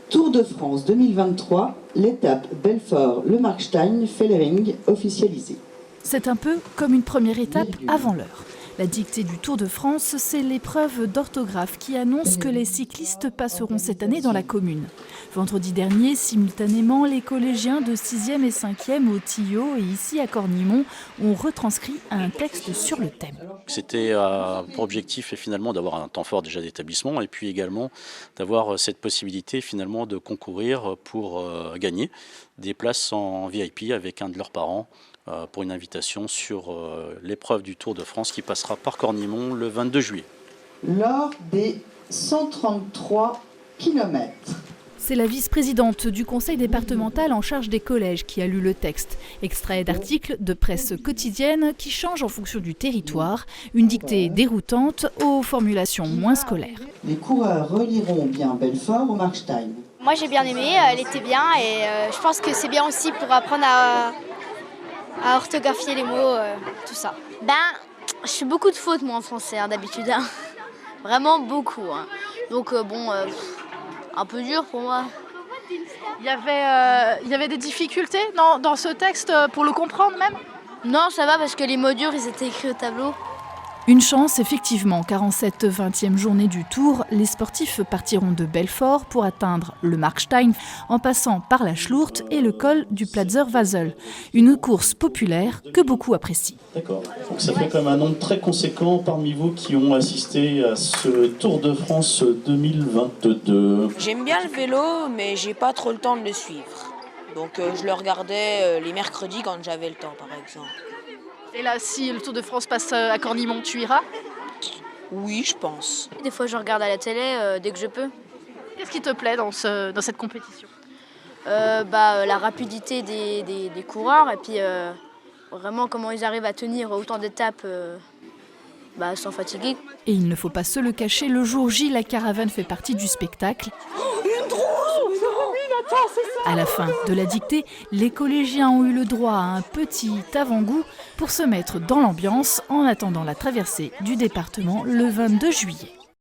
Tour de France 2023, l'étape Belfort-Le Markstein-Fellering officialisée. C'est un peu comme une première étape avant l'heure. La dictée du Tour de France, c'est l'épreuve d'orthographe qui annonce que les cyclistes passeront cette année dans la commune. Vendredi dernier, simultanément, les collégiens de 6e et 5e au Tillot et ici à Cornimont ont retranscrit un texte sur le thème. C'était pour objectif finalement d'avoir un temps fort déjà d'établissement et puis également d'avoir cette possibilité finalement de concourir pour gagner des places en VIP avec un de leurs parents pour une invitation sur l'épreuve du Tour de France qui passera par Cornimont le 22 juillet. Lors des 133 km. C'est la vice-présidente du conseil départemental en charge des collèges qui a lu le texte. Extrait d'articles de presse quotidienne qui changent en fonction du territoire. Une dictée déroutante aux formulations moins scolaires. Les coureurs relieront bien Belfort au Markstein. Moi j'ai bien aimé, elle était bien et je pense que c'est bien aussi pour apprendre à orthographier les mots, tout ça. Je fais beaucoup de fautes moi en français d'habitude. Vraiment beaucoup. Donc un peu dur pour moi. Il y avait des difficultés dans ce texte pour le comprendre même ? Non, ça va parce que les mots durs ils étaient écrits au tableau. Une chance effectivement, car en cette 20e journée du Tour, les sportifs partiront de Belfort pour atteindre le Markstein en passant par la Schlourte et le col du Platzer Wasel. Une course populaire que beaucoup apprécient. D'accord, donc ça fait quand même un nombre très conséquent parmi vous qui ont assisté à ce Tour de France 2022. J'aime bien le vélo, mais j'ai pas trop le temps de le suivre. Donc je le regardais les mercredis quand j'avais le temps par exemple. Et là, si le Tour de France passe à Cornimont, tu iras ? Oui, je pense. Des fois je regarde à la télé dès que je peux. Qu'est-ce qui te plaît dans cette compétition ? La rapidité des coureurs et puis vraiment comment ils arrivent à tenir autant d'étapes sans fatiguer. Et il ne faut pas se le cacher, le jour J, la caravane fait partie du spectacle. À la fin de la dictée, les collégiens ont eu le droit à un petit avant-goût pour se mettre dans l'ambiance en attendant la traversée du département le 22 juillet.